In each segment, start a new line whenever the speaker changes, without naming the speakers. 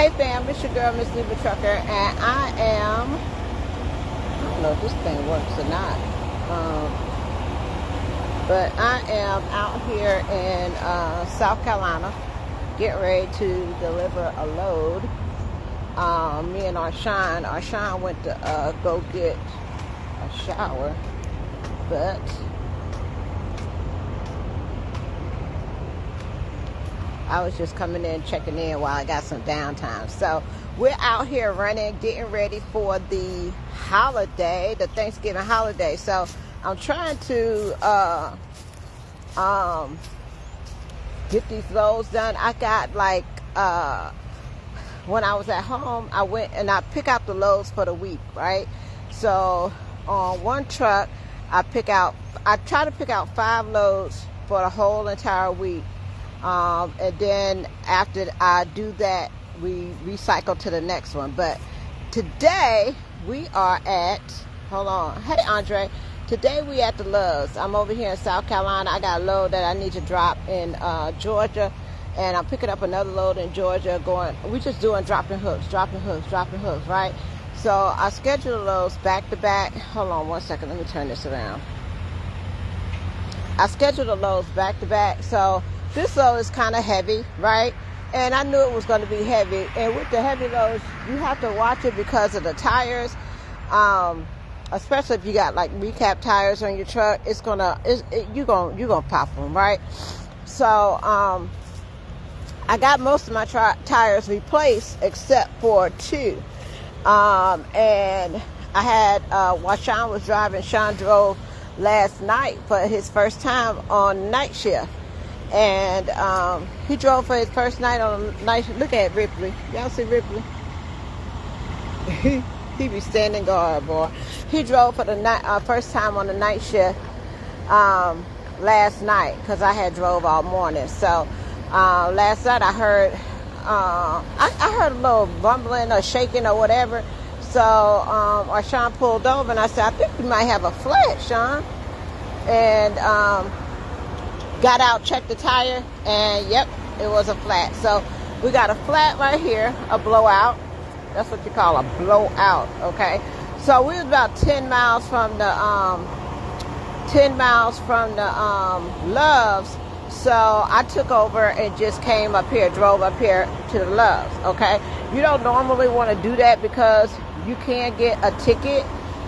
Hey fam, it's your girl, Miss Neva Trucker, and I don't know if this thing works or not, but I am out here in South Carolina, getting ready to deliver a load. Me and Arshawn went to go get a shower, but I was just coming in, checking in while I got some downtime. So we're out here running, getting ready for the holiday, the Thanksgiving holiday. So I'm trying to get these loads done. I got when I was at home, I went and I pick out the loads for the week, right? So on one truck, I try to pick out 5 loads for the whole entire week. And then after I do that, we recycle to the next one. But today we are at, hold on. Hey, Andre. Today we at the Loves. I'm over here in South Carolina. I got a load that I need to drop in Georgia. And I'm picking up another load in Georgia we just doing dropping hooks, right? So I schedule the loads back to back. Hold on one second. Let me turn this around. I schedule the loads back to back. So this load is kind of heavy, right? And I knew it was going to be heavy. And with the heavy loads, you have to watch it because of the tires. Especially if you got like recap tires on your truck, you're gonna pop them, right? So I got most of my tires replaced except for 2. And I had while Sean was driving, Sean drove last night for his first time on night shift. And he drove for his first night on night. Look at Ripley. Y'all see Ripley? He be standing guard, boy. He drove for the first time on the night shift last night because I had drove all morning. So last night I heard I heard a little rumbling or shaking or whatever. So Sean pulled over and I said, I think we might have a flat, Sean. And got out, checked the tire, and yep, it was a flat. So we got a flat right here, a blowout. That's what you call a blowout, okay? So we was about 10 miles from the Loves. So I took over and just came up here, drove up here to the Loves, okay? You don't normally want to do that because you can get a ticket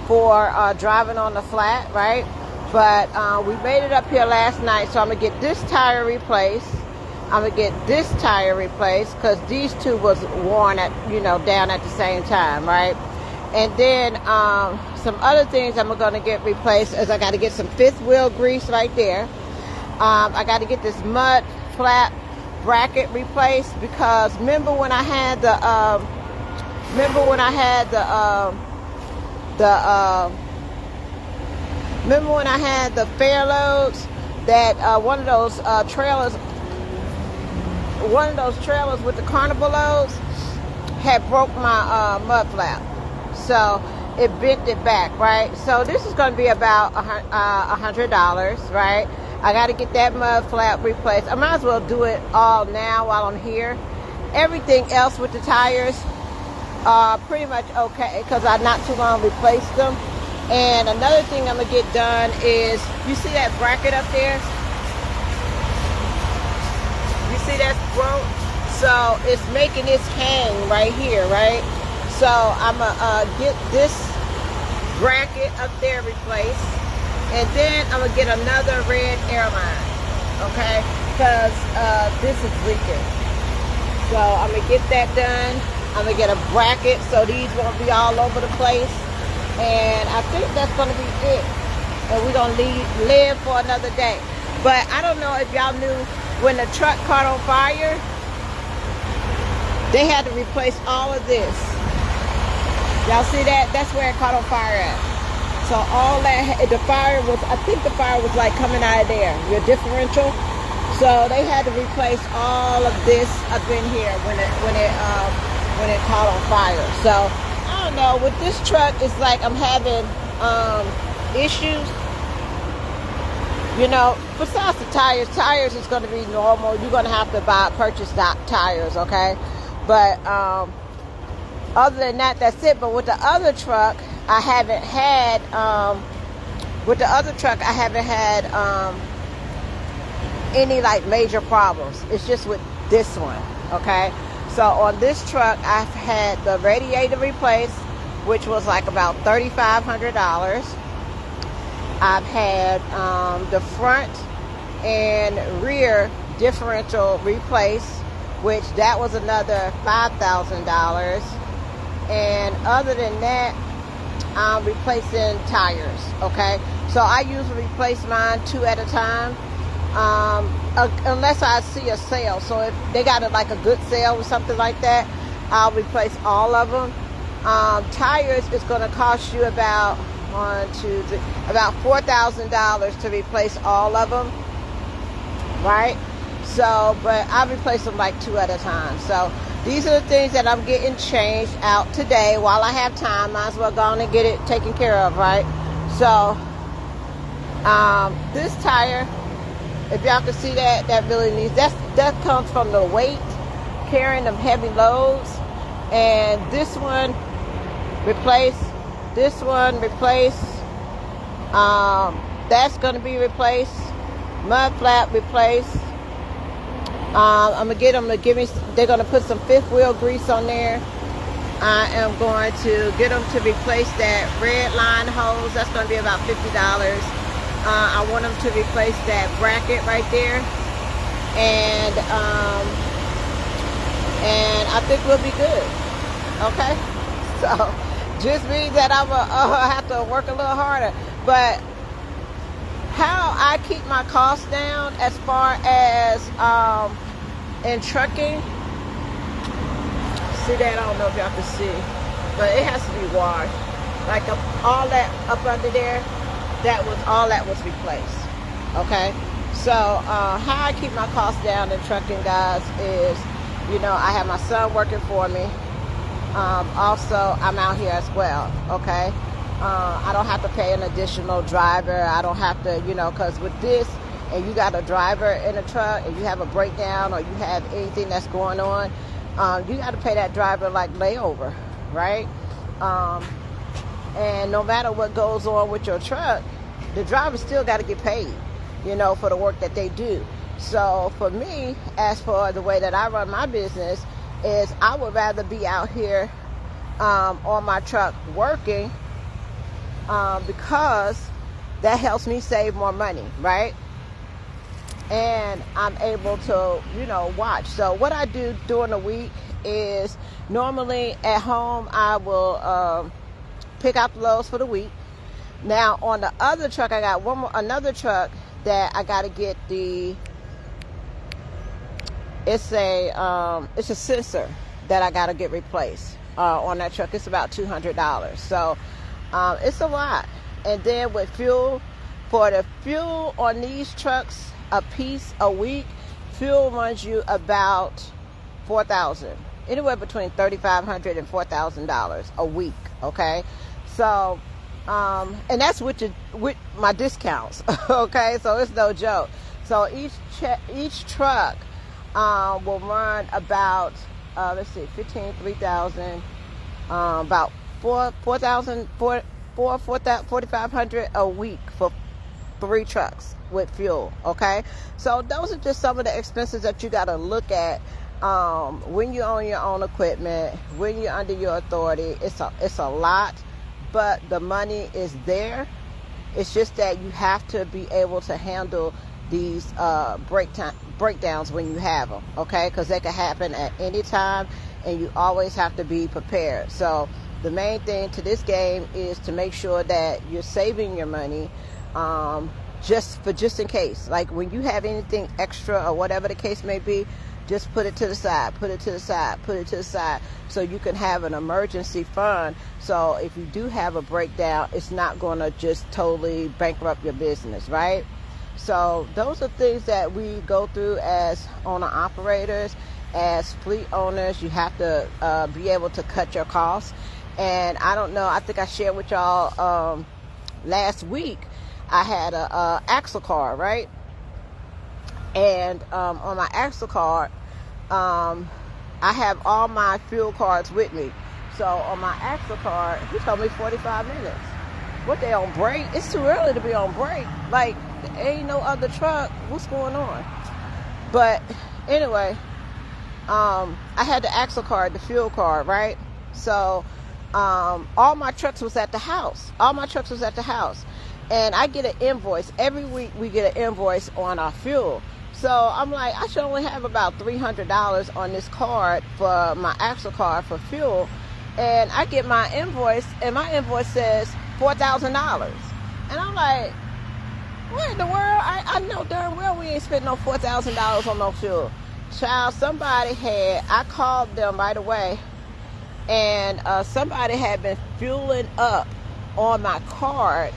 for driving on the flat, right? But we made it up here last night, so I'm going to get this tire replaced. I'm going to get this tire replaced because these 2 was worn down at the same time, right? And then some other things I'm going to get replaced is I got to get some 5th wheel grease right there. I got to get this mud flap bracket replaced because remember when I had the fair loads that one of those trailers with the carnival loads had broke my mud flap. So it bent it back, right? So this is going to be about $100, right? I got to get that mud flap replaced. I might as well do it all now while I'm here. Everything else with the tires are pretty much okay because I not too long replaced them. And another thing I'm going to get done is, you see that bracket up there? You see that's broke? So it's making this hang right here, right? So I'm going to get this bracket up there replaced. And then I'm going to get another red airline, okay? Because this is leaking. So I'm going to get that done. I'm going to get a bracket so these won't be all over the place. And I think that's going to be it. And we're going to live for another day. But I don't know if y'all knew when the truck caught on fire, they had to replace all of this. Y'all see that? That's where it caught on fire at. So all that, I think the fire was like coming out of there, your differential. So they had to replace all of this up in here when it caught on fire. So I don't know, with this truck, it's like I'm having issues. Besides the tires is going to be normal. You're going to have to purchase tires, okay? But other than that, that's it. But with the other truck, I haven't had any like major problems. It's just with this one. Okay, so on this truck, I've had the radiator replaced, which was like about $3,500. I've had the front and rear differential replaced, which that was another $5,000. And other than that, I'm replacing tires. Okay, so I usually replace mine 2 at a time, unless I see a sale. So if they got like a good sale or something like that, I'll replace all of them. Tires is going to cost you about about $4,000 to replace all of them, right? So, but I replace them like 2 at a time. So these are the things that I'm getting changed out today while I have time. Might as well go on and get it taken care of, right? So this tire, if y'all can see that really needs, that comes from the weight carrying them heavy loads. And this one replaced, this one replaced, that's going to be replaced, mud flap replaced. I'm going to get them to give me, they're going to put some 5th wheel grease on there. I am going to get them to replace that red line hose. That's going to be about $50. I want them to replace that bracket right there. And I think we'll be good. Okay? So, just means that I'm going to have to work a little harder. But how I keep my costs down as far as in trucking, see that? I don't know if y'all can see, but it has to be washed. Like all that up under there, all that was replaced. Okay, so how I keep my costs down in trucking, guys, is, you know, I have my son working for me. Also, I'm out here as well. Okay, I don't have to pay an additional driver. I don't have to, you know, because with this, and you got a driver in a truck, and you have a breakdown, or you have anything that's going on, you got to pay that driver like layover, right? And no matter what goes on with your truck, the driver still got to get paid, you know, for the work that they do. So for me, as for the way that I run my business, is I would rather be out here on my truck working, because that helps me save more money, right? And I'm able to, you know, watch. So what I do during the week is, normally at home I will pick out the loads for the week. Now on the other truck, I got another truck that I got to get it's a sensor that I got to get replaced on that truck. It's about $200. So it's a lot. And then with fuel, for the fuel on these trucks, a piece a week, fuel runs you about $4,000, anywhere between $3,500 and $4,000 a week. Okay, so and that's with my discounts. Okay, so it's no joke. So each truck will run about let's see, 3,000, about 4,500 a week for 3 trucks with fuel. Okay, so those are just some of the expenses that you got to look at when you own your own equipment, when you're under your authority. It's a lot, but the money is there. It's just that you have to be able to handle these breakdowns when you have them. Okay, because they can happen at any time, and you always have to be prepared. So the main thing to this game is to make sure that you're saving your money, just in case. Like when you have anything extra or whatever the case may be, just put it to the side, so you can have an emergency fund. So if you do have a breakdown, it's not going to just totally bankrupt your business, right? So those are things that we go through as owner operators, as fleet owners. You have to be able to cut your costs. And I don't know, I think I shared with y'all last week, I had a Axle card, right? And on my Axle card, I have all my fuel cards with me. So on my Axle card, he told me 45 minutes. What, they on break? It's too early to be on break. Like, there ain't no other truck. What's going on? But anyway, I had the Axle card, the fuel card, right? So all my trucks was at the house. And I get an invoice. Every week we get an invoice on our fuel. So I'm like, I should only have about $300 on this card for my Axle card for fuel. And I get my invoice, and my invoice says $4,000. And I'm like, what in the world? I know darn well we ain't spent no $4,000 on no fuel. Child, I called them right away, and somebody had been fueling up on my card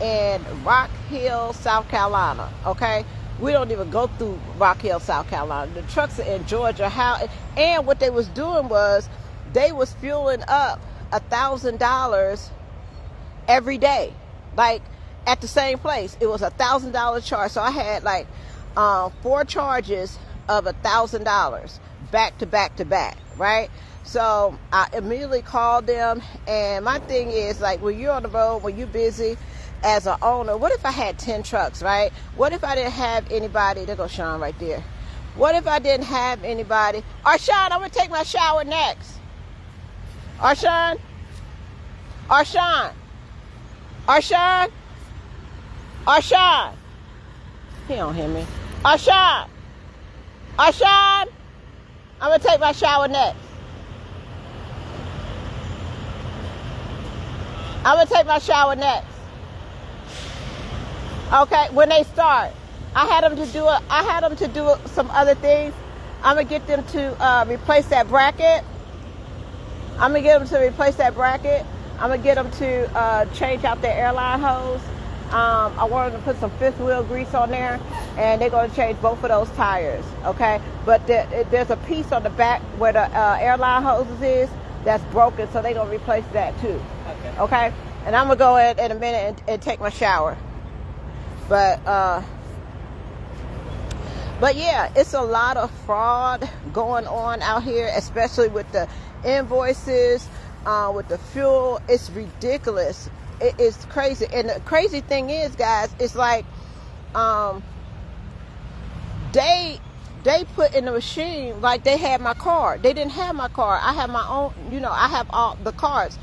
in Rock Hill, South Carolina, okay? We don't even go through Rock Hill, South Carolina. The trucks are in Georgia. And what they was doing was they was fueling up $1,000 every day, like at the same place. It was $1,000 charge. So I had like 4 charges of $1,000 back to back to back, right? So I immediately called them, and my thing is, like, when you're on the road, when you're busy as an owner, what if I had 10 trucks, right? What if I didn't have anybody? There goes Sean right there. What if I didn't have anybody? Arshawn, I'm going to take my shower next. Arshawn? He don't hear me. Arshawn, I'm going to take my shower next. Okay, when they start, I had them to do some other things. I'm gonna get them to replace that bracket. I'm gonna get them to change out their airline hose. I want them to put some fifth wheel grease on there, and they're gonna change both of those tires. Okay, but there's a piece on the back where the airline hoses is that's broken, so they're gonna replace that too. Okay, and I'm gonna go in a minute and take my shower. But yeah, it's a lot of fraud going on out here, especially with the invoices, with the fuel. It's ridiculous. It's crazy. And the crazy thing is, guys, it's like they put in the machine like they had my card. They didn't have my card. I have my own, I have all the cards.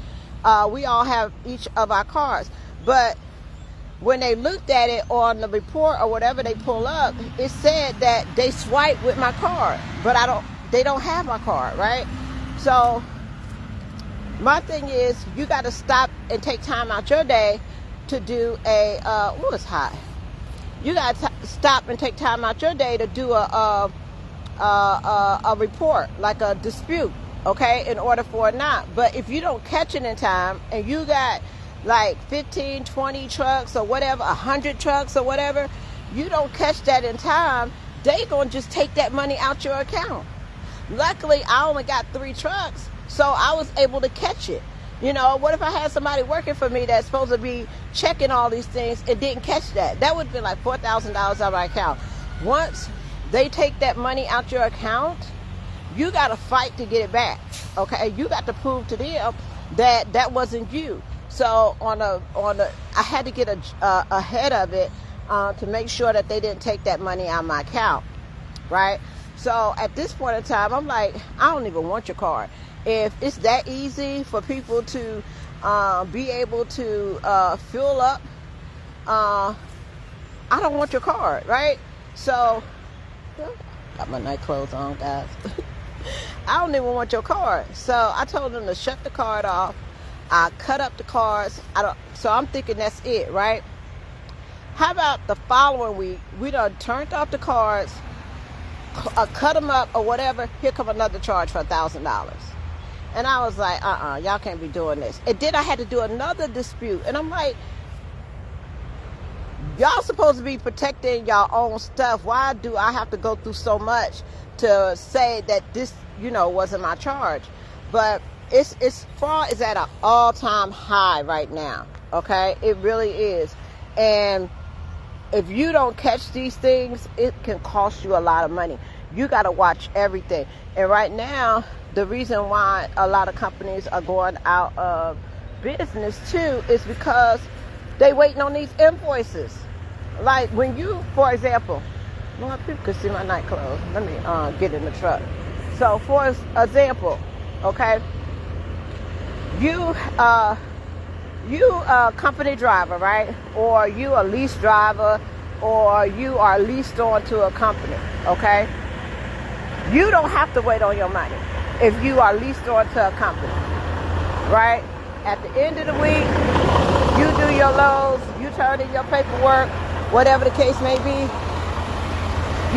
We all have each of our cards. But when they looked at it on the report or whatever they pull up, it said that they swiped with my card, but they don't have my card, right? So my thing is, you got to stop and take time out your day to do it's hot. You got to stop and take time out your day to do a report, like a dispute, okay, in order for it not. But if you don't catch it in time, and you got like 15, 20 trucks or whatever, 100 trucks or whatever, you don't catch that in time, they gonna just take that money out your account. Luckily, I only got 3 trucks, so I was able to catch it. What if I had somebody working for me that's supposed to be checking all these things and didn't catch that? That would have been like $4,000 out of my account. Once they take that money out your account, you got to fight to get it back, okay? You got to prove to them that wasn't you. So I had to get ahead of it to make sure that they didn't take that money out of my account, right? So at this point in time, I'm like, I don't even want your card. If it's that easy for people to be able to fuel up, I don't want your card, right? So, got my night clothes on, guys. I don't even want your card. So I told them to shut the card off. I cut up the cards. So I'm thinking that's it, right? How about the following week, we done turned off the cards, cut them up or whatever. Here come another charge for $1,000. And I was like, y'all can't be doing this. And then I had to do another dispute. And I'm like, y'all supposed to be protecting y'all own stuff. Why do I have to go through so much to say that this, wasn't my charge? But fraud is at an all-time high right now, okay? It really is. And if you don't catch these things, it can cost you a lot of money. You got to watch everything. And right now, the reason why a lot of companies are going out of business too is because they waiting on these invoices. Like when you, for example, Lord, people can see my night clothes. Let me get in the truck. So for example, okay, you a company driver, right? Or you a lease driver, or you are leased on to a company, okay? You don't have to wait on your money if you are leased on to a company, right? At the end of the week, you do your loads, you turn in your paperwork, whatever the case may be.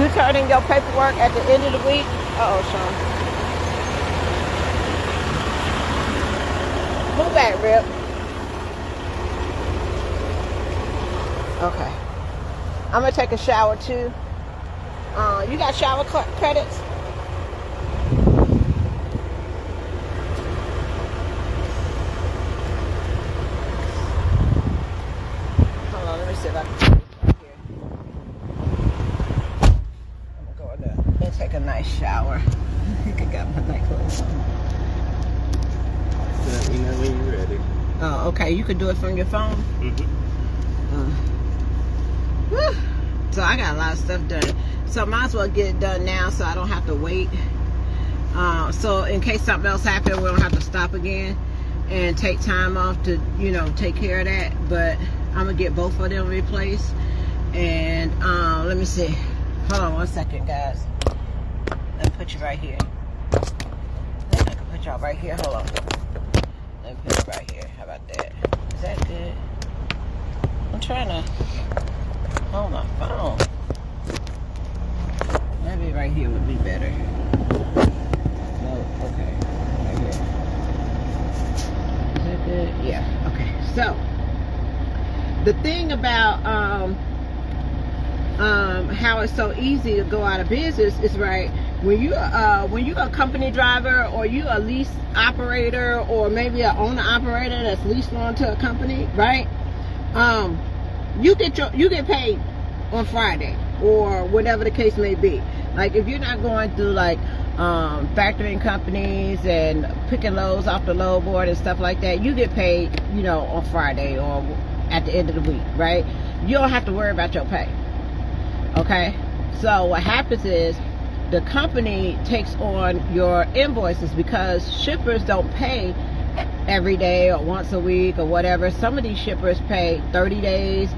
You turn in your paperwork at the end of the week. Uh-oh, Sean. Move back, Rip. Okay. I'm going to take a shower, too. You got shower credits? Hold on, let me see if I can take this right here. I'm going to go in there and take a nice shower. I got my night clothes on.
Let me know when you're ready.
Oh, okay. You can do it from your phone?
Mm-hmm.
So I got a lot of stuff done. So I might as well get it done now so I don't have to wait. So in case something else happens, we don't have to stop again and take time off to, take care of that. But I'm going to get both of them replaced. And let me see. Hold on one second, guys. Let me put you right here. I can put y'all right here. Hold on. Let me put it right here. How about that? Is that good? I'm trying to hold my phone. Maybe right here would be better. No, okay. Right here. Is that good? Yeah. Okay. So the thing about how it's so easy to go out of business is right when you're a company driver, or you a lease operator, or maybe an owner operator that's leased on to a company, right? You get paid on Friday or whatever the case may be. Like if you're not going through like factoring companies and picking loads off the load board and stuff like that, you get paid, on Friday or at the end of the week, right? You don't have to worry about your pay. Okay? So what happens is the company takes on your invoices because shippers don't pay every day or once a week or whatever. Some of these shippers pay 30 days.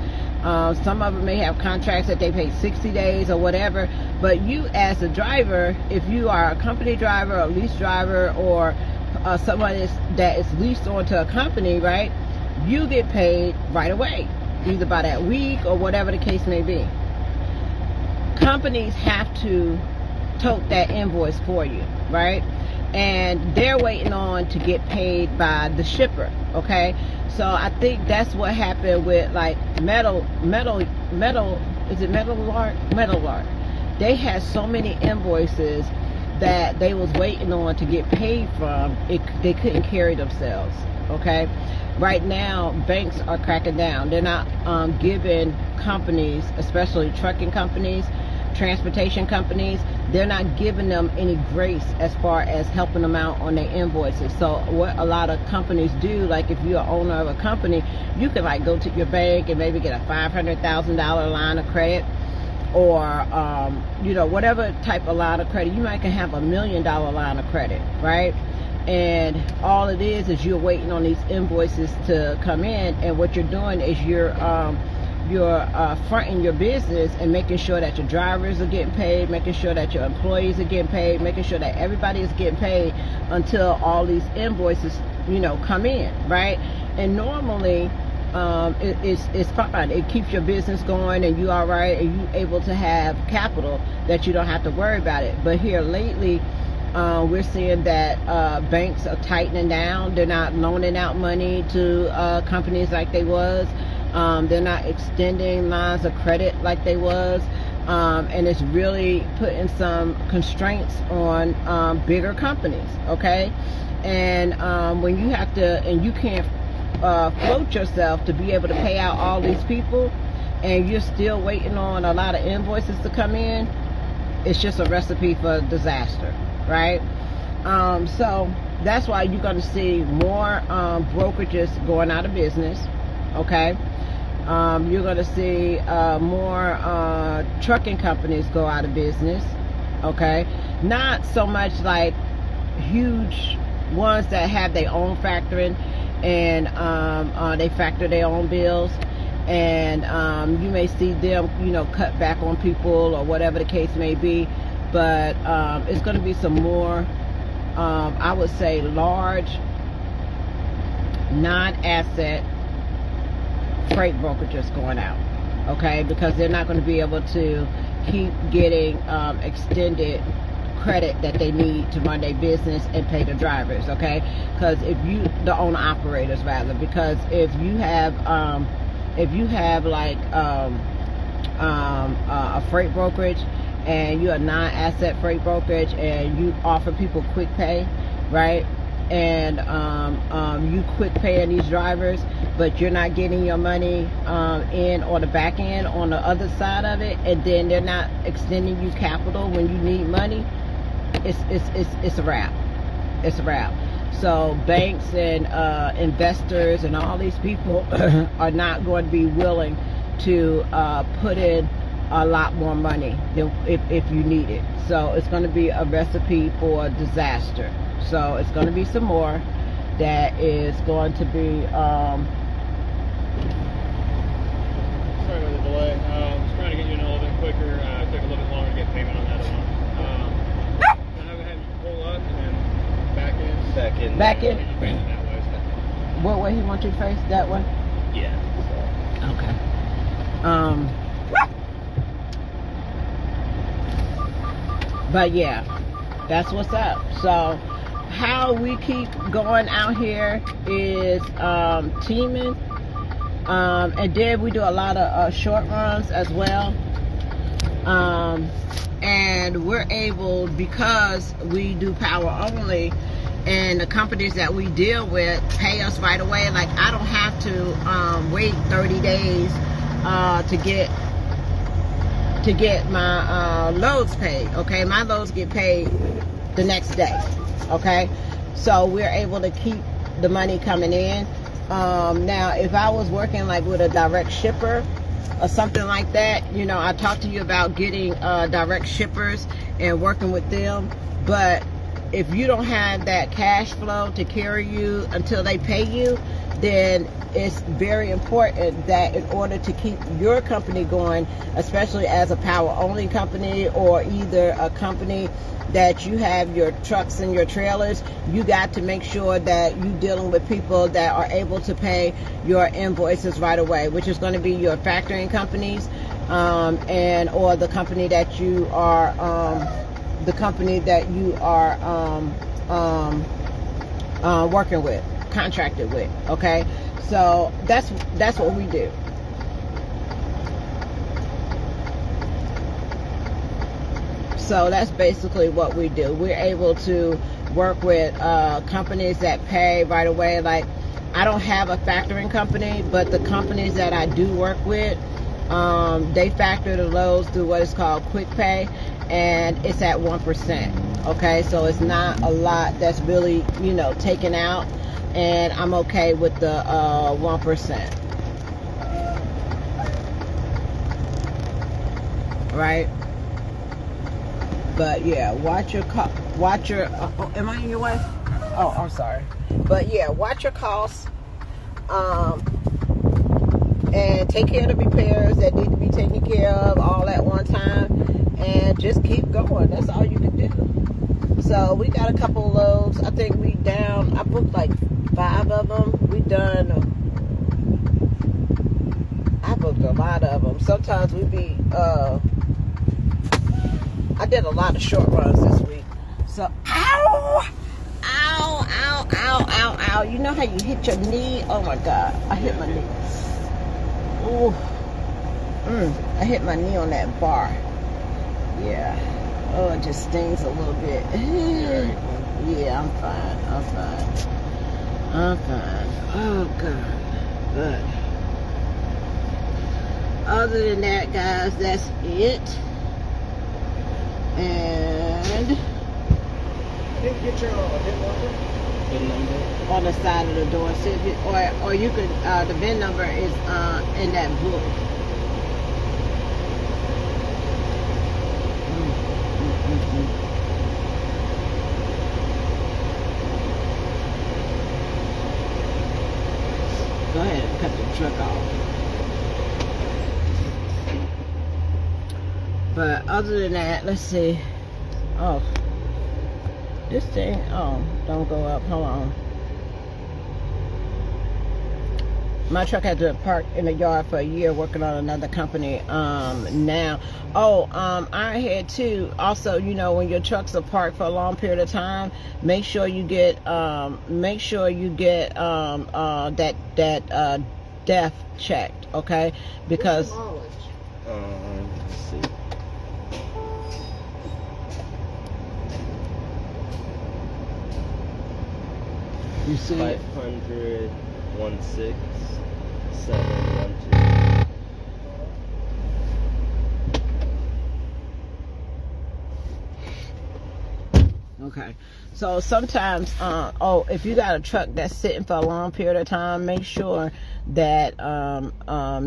Some of them may have contracts that they pay 60 days or whatever. But you as a driver, if you are a company driver, a lease driver, or someone that is leased onto a company, right, you get paid right away, either by that week or whatever the case may be. Companies have to tote that invoice for you, right? And they're waiting on to get paid by the shipper, okay? So I think that's what happened with like Metal, is it Metal Lark? They had so many invoices that they was waiting on to get paid from. They couldn't carry themselves, okay? Right now, banks are cracking down. They're not giving companies, especially trucking companies, transportation companies, they're not giving them any grace as far as helping them out on their invoices. So what a lot of companies do, like if you're an owner of a company, you can like go to your bank and maybe get a $500,000 line of credit, or whatever type of line of credit. You might can have $1 million line of credit, right? And all it is you're waiting on these invoices to come in, and what you're doing is you're fronting your business and making sure that your drivers are getting paid, making sure that your employees are getting paid, making sure that everybody is getting paid until all these invoices, come in, right? And normally, it's fine. It keeps your business going and you all right, and you able to have capital that you don't have to worry about it. But here lately, we're seeing that banks are tightening down. They're not loaning out money to companies like they was. They're not extending lines of credit like they was, and it's really putting some constraints on bigger companies, okay? And when you have to, and you can't float yourself to be able to pay out all these people, and you're still waiting on a lot of invoices to come in, it's just a recipe for disaster, right? So that's why you're going to see more brokerages going out of business, okay? You're going to see more trucking companies go out of business, okay? Not so much like huge ones that have their own factoring and they factor their own bills, and you may see them, you know, cut back on people or whatever the case may be. But it's going to be some more, I would say, large non-asset freight brokerages going out, okay? Because they're not going to be able to keep getting extended credit that they need to run their business and pay the drivers, okay? Because the owner operators rather, because if you have like a freight brokerage and you're a non-asset freight brokerage and you offer people quick pay, right? And you quick paying these drivers, but you're not getting your money in on the back end on the other side of it, and then they're not extending you capital when you need money, it's a wrap. It's a wrap. So banks and investors and all these people are not going to be willing to put in a lot more money than if you need it. So it's going to be a recipe for disaster. So it's going to be some more that is going to be
sorry about the delay. I was trying to get you in a little bit quicker. It took a little bit longer to get payment on that one. Can I have you pull up and then back in?
back in.
You face it that way, so.
What way he wants you to face? That way?
Yeah.
Okay. But yeah, that's what's up. So how we keep going out here is teaming, and then we do a lot of short runs as well, and we're able, because we do power only and the companies that we deal with pay us right away. Like, I don't have to wait 30 days to get my loads paid, okay? My loads get paid the next day, okay? So we're able to keep the money coming in. Now, if I was working like with a direct shipper or something like that, you know, I talked to you about getting direct shippers and working with them. But if you don't have that cash flow to carry you until they pay you, then it's very important that in order to keep your company going, especially as a power only company or either a company that you have your trucks and your trailers, you got to make sure that you're dealing with people that are able to pay your invoices right away, which is going to be your factoring companies, and or the company that you are working with, contracted with, okay? So that's what we do. So that's basically what we do. We're able to work with companies that pay right away. Like, I don't have a factoring company, but the companies that I do work with, they factor the loads through what is called quick pay, and it's at 1%. Okay, so it's not a lot that's really, you know, taken out, and I'm okay with the 1%. Right? But yeah, watch your am I in your way? Oh, I'm sorry. But yeah, watch your costs, and take care of the repairs that need to be taken care of all at one time, and just keep going. That's all you can do. So we got a couple of loads. I think I booked like 5 of them. I booked a lot of them. Sometimes I did a lot of short runs this week. So, ow! You know how you hit your knee? Oh my God, I hit my knee. Ooh. I hit my knee on that bar. Yeah. Oh, it just stings a little bit. Yeah, I'm fine. Oh God. But other than that, guys, that's it. And
Didn't get your VIN number?
VIN number.
on the side of the door, see if it, or you could, the VIN number is in that book. Go ahead and cut the truck off. But other than that, let's see. Oh, this thing, oh, don't go up. Hold on. My truck had to park in the yard for a year working on another company now. Oh, I had to also, you know, when your trucks are parked for a long period of time, make sure you get that DEF checked, okay? Because
Let's see.
you see it.
500 712.
Okay, so sometimes, if you got a truck that's sitting for a long period of time, make sure that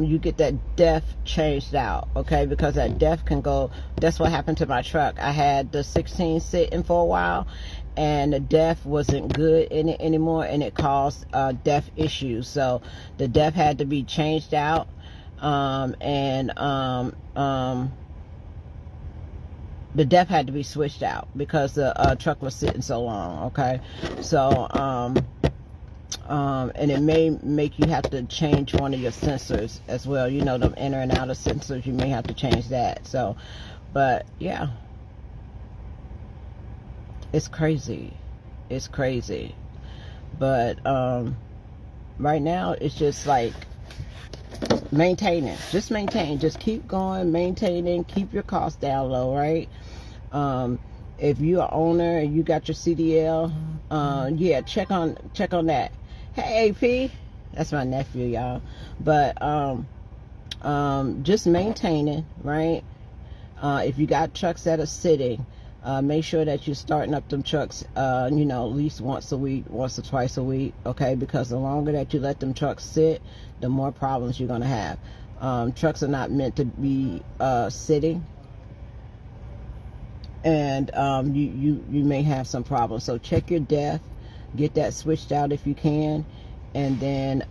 you get that DEF changed out, okay? Because that DEF can go. That's what happened to my truck. I had the 16 sitting for a while, and the DEF wasn't good in it anymore, and it caused DEF issues. So the DEF had to be changed out, the DEF had to be switched out because the truck was sitting so long, okay? So, and it may make you have to change one of your sensors as well. You know, them enter and outer sensors, you may have to change that. So, but yeah, it's crazy. It's crazy. But right now, it's just like maintaining. Just maintain. Just keep going, maintaining. Keep your costs down low, right? If you're an owner and you got your CDL, yeah, check on that. Hey, AP, that's my nephew, y'all. But just maintaining, right? If you got trucks that are sitting, make sure that you're starting up them trucks, you know, at least once a week, once or twice a week, okay? Because the longer that you let them trucks sit, the more problems you're gonna have. Trucks are not meant to be sitting, and you may have some problems. So check your DEF, get that switched out if you can, and then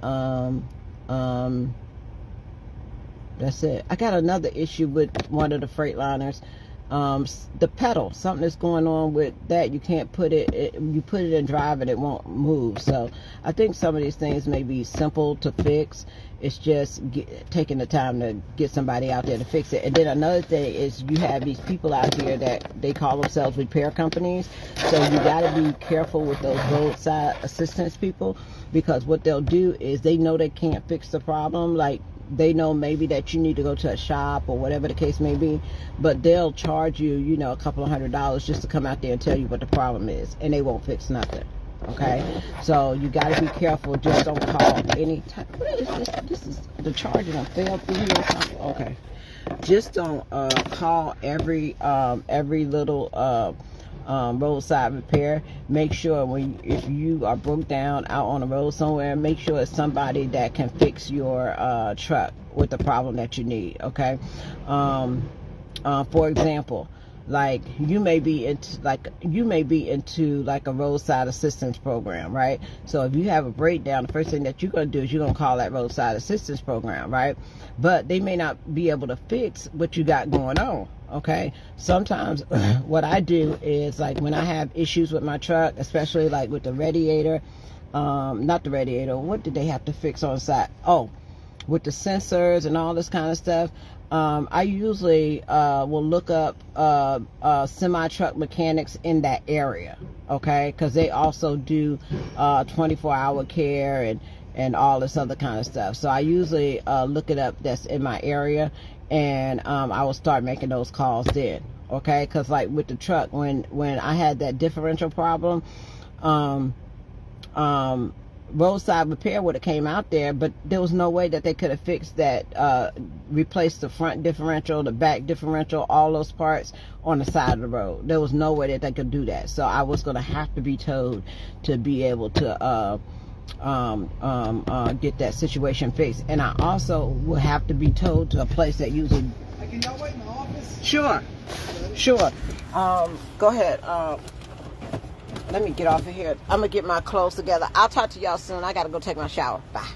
that's it. I got another issue with one of the Freightliners. The pedal, something is going on with that. You can't put it, you put it in drive and it won't move. So I think some of these things may be simple to fix. It's just taking the time to get somebody out there to fix it. And then another thing is you have these people out here that they call themselves repair companies. So you got to be careful with those roadside assistance people, because what they'll do is they know they can't fix the problem. Like, they know maybe that you need to go to a shop or whatever the case may be, but they'll charge you, you know, a couple of $100s just to come out there and tell you what the problem is, and they won't fix nothing. Okay, so you got to be careful. Just don't call any time. What is this? This is the charger that fell through here or something. Okay, just don't call every little roadside repair. Make sure if you are broke down out on the road somewhere, make sure it's somebody that can fix your truck with the problem that you need. Okay, for example, like you may be into like a roadside assistance program, right? So if you have a breakdown, the first thing that you're going to do is you're going to call that roadside assistance program, right? But they may not be able to fix what you got going on. Okay, sometimes what I do is, like, when I have issues with my truck, especially like with the radiator, not the radiator, what did they have to fix on the side? Oh, with the sensors and all this kind of stuff, I usually will look up semi-truck mechanics in that area, okay? Because they also do 24-hour care and all this other kind of stuff. So I usually look it up that's in my area, and I will start making those calls then, okay? Because like with the truck, when I had that differential problem, roadside repair would have came out there, but there was no way that they could have fixed that, replaced the front differential, the back differential, all those parts on the side of the road. There was no way that they could do that. So I was going to have to be towed to be able to get that situation fixed. And I also will have to be towed to a place that usually...
Can y'all wait in the office?
Sure. Go ahead. Let me get off of here. I'm going to get my clothes together. I'll talk to y'all soon. I got to go take my shower. Bye.